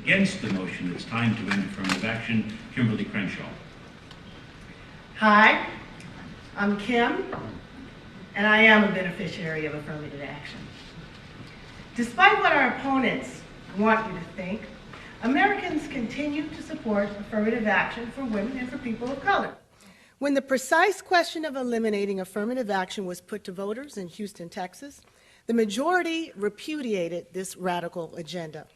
Against the motion, it's time to end affirmative action, Kimberlé Crenshaw. Hi, I'm Kim, and I am a beneficiary of affirmative action. Despite what our opponents want you to think, Americans continue to support affirmative action for women and for people of color. When the precise question of eliminating affirmative action was put to voters in Houston, Texas, the majority repudiated this radical agenda.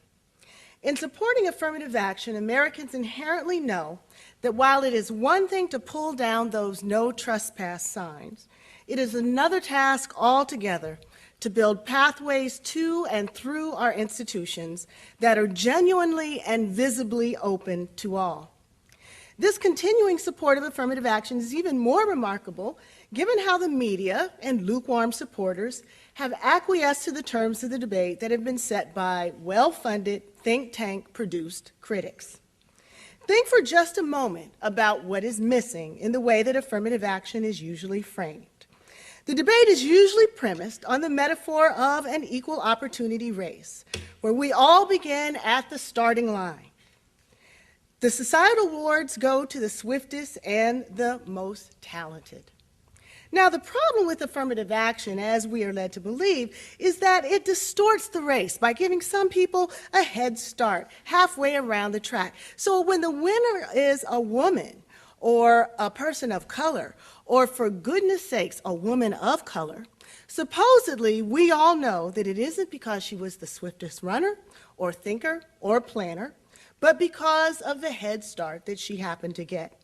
In supporting affirmative action, Americans inherently know that while it is one thing to pull down those no trespass signs, it is another task altogether to build pathways to and through our institutions that are genuinely and visibly open to all. This continuing support of affirmative action is even more remarkable given how the media and lukewarm supporters have acquiesced to the terms of the debate that have been set by well-funded, think tank-produced critics. Think for just a moment about what is missing in the way that affirmative action is usually framed. The debate is usually premised on the metaphor of an equal opportunity race, where we all begin at the starting line. The societal awards go to the swiftest and the most talented. Now, the problem with affirmative action, as we are led to believe, is that it distorts the race by giving some people a head start halfway around the track. So when the winner is a woman or a person of color, or for goodness sakes, a woman of color, supposedly we all know that it isn't because she was the swiftest runner or thinker or planner, but because of the head start that she happened to get.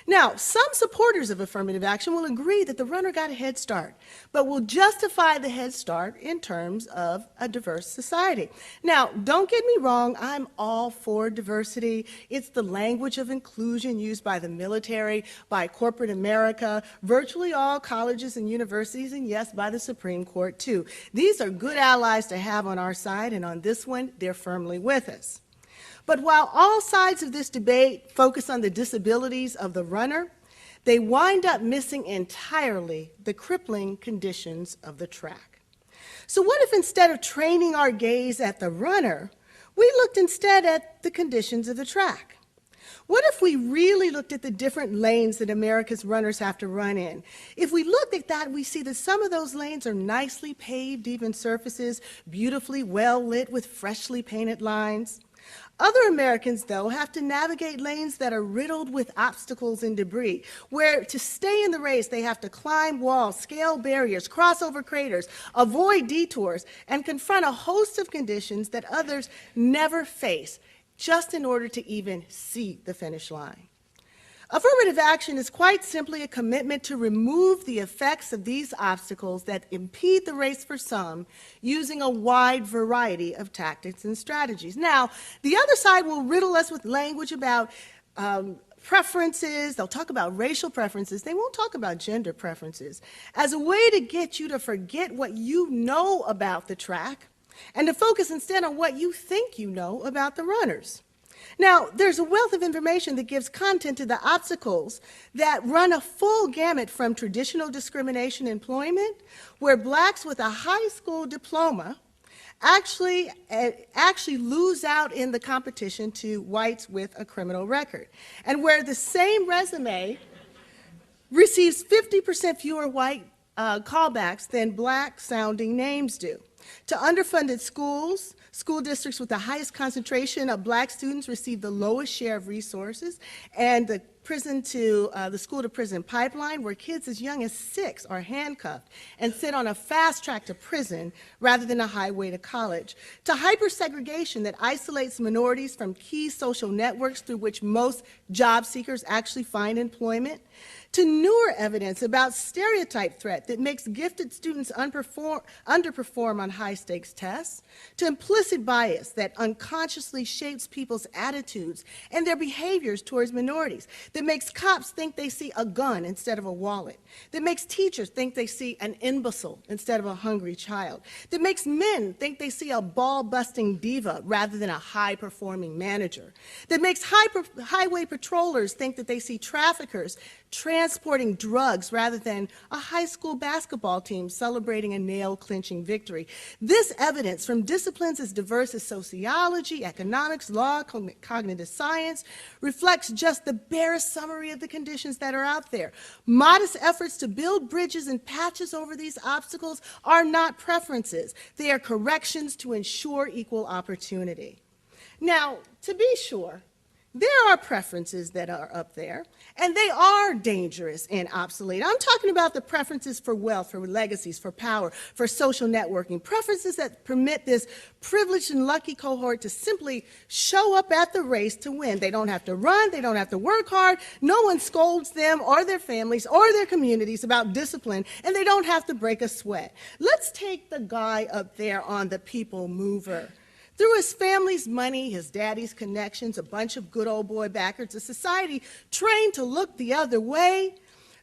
Now, some supporters of affirmative action will agree that the runner got a head start, but will justify the head start in terms of a diverse society. Now, don't get me wrong, I'm all for diversity. It's the language of inclusion used by the military, by corporate America, virtually all colleges and universities, and yes, by the Supreme Court too. These are good allies to have on our side, and on this one, they're firmly with us. But while all sides of this debate focus on the disabilities of the runner, they wind up missing entirely the crippling conditions of the track. So what if instead of training our gaze at the runner, we looked instead at the conditions of the track? What if we really looked at the different lanes that America's runners have to run in? If we looked at that, we see that some of those lanes are nicely paved, even surfaces, beautifully well lit with freshly painted lines. Other Americans, though, have to navigate lanes that are riddled with obstacles and debris, where to stay in the race, they have to climb walls, scale barriers, cross over craters, avoid detours, and confront a host of conditions that others never face, just in order to even see the finish line. Affirmative action is quite simply a commitment to remove the effects of these obstacles that impede the race for some using a wide variety of tactics and strategies. Now, the other side will riddle us with language about preferences. They'll talk about racial preferences. They won't talk about gender preferences as a way to get you to forget what you know about the track and to focus instead on what you think you know about the runners. Now, there's a wealth of information that gives content to the obstacles that run a full gamut from traditional discrimination in employment, where blacks with a high school diploma actually lose out in the competition to whites with a criminal record, and where the same resume receives 50% fewer white callbacks than black-sounding names do. To underfunded schools, school districts with the highest concentration of black students receive the lowest share of resources, and the the school to prison pipeline, where kids as young as 6 are handcuffed and sit on a fast track to prison rather than a highway to college, to hypersegregation that isolates minorities from key social networks through which most job seekers actually find employment, to newer evidence about stereotype threat that makes gifted students underperform on high-stakes tests, to implicit bias that unconsciously shapes people's attitudes and their behaviors towards minorities, that makes cops think they see a gun instead of a wallet, that makes teachers think they see an imbecile instead of a hungry child, that makes men think they see a ball-busting diva rather than a high-performing manager, that makes highway patrollers think that they see traffickers, trans transporting drugs rather than a high school basketball team celebrating a nail-clinching victory. This evidence from disciplines as diverse as sociology, economics, law, cognitive science reflects just the barest summary of the conditions that are out there. Modest efforts to build bridges and patches over these obstacles are not preferences. They are corrections to ensure equal opportunity. Now, to be sure, there are preferences that are up there, and they are dangerous and obsolete. I'm talking about the preferences for wealth, for legacies, for power, for social networking, preferences that permit this privileged and lucky cohort to simply show up at the race to win. They don't have to run, they don't have to work hard, no one scolds them or their families or their communities about discipline, and they don't have to break a sweat. Let's take the guy up there on the people mover. Through his family's money, his daddy's connections, a bunch of good old boy backers, a society trained to look the other way,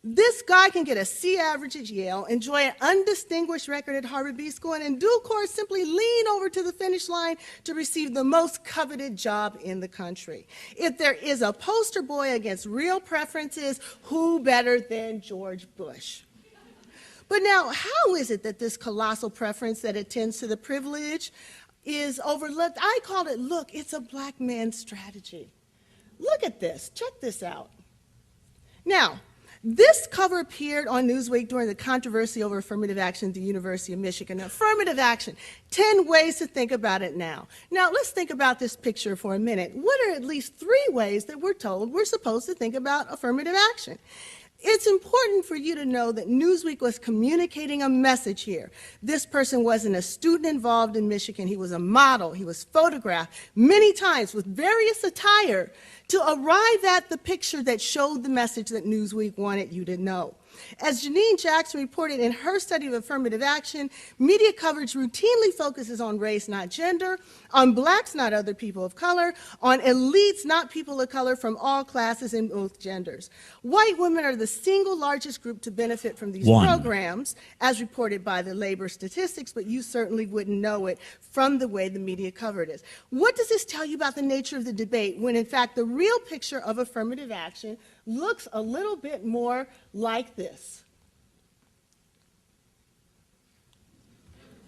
this guy can get a C average at Yale, enjoy an undistinguished record at Harvard B School, and in due course simply lean over to the finish line to receive the most coveted job in the country. If there is a poster boy against real preferences, who better than George Bush? But now, how is it that this colossal preference that attends to the privilege is overlooked? I call it, look, it's a black man's strategy. Look at this, check this out. Now, this cover appeared on Newsweek during the controversy over affirmative action at the University of Michigan. Affirmative action, 10 ways to think about it now. Now, let's think about this picture for a minute. What are at least 3 ways that we're told we're supposed to think about affirmative action? It's important for you to know that Newsweek was communicating a message here. This person wasn't a student involved in Michigan. He was a model. He was photographed many times with various attire to arrive at the picture that showed the message that Newsweek wanted you to know. As Janine Jackson reported in her study of affirmative action, media coverage routinely focuses on race, not gender, on blacks, not other people of color, on elites, not people of color from all classes and both genders. White women are the single largest group to benefit from these programs, as reported by the labor statistics, but you certainly wouldn't know it from the way the media covered it. What does this tell you about the nature of the debate when, in fact, the real picture of affirmative action looks a little bit more like this?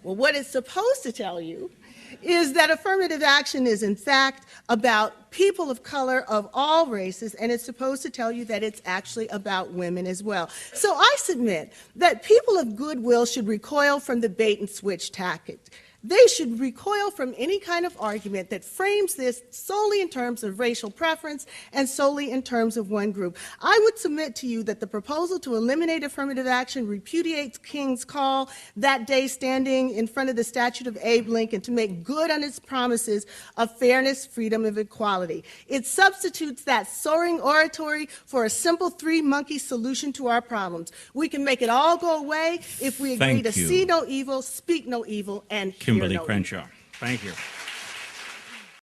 Well, what it's supposed to tell you is that affirmative action is, in fact, about people of color of all races, and it's supposed to tell you that it's actually about women as well. So I submit that people of goodwill should recoil from the bait and switch tactic. They should recoil from any kind of argument that frames this solely in terms of racial preference and solely in terms of one group. I would submit to you that the proposal to eliminate affirmative action repudiates King's call that day standing in front of the statue of Abe Lincoln to make good on its promises of fairness, freedom, and equality. It substitutes that soaring oratory for a simple 3-monkey solution to our problems. We can make it all go away if we agree to see no evil, speak no evil, and Kimberlé Crenshaw. Thank you.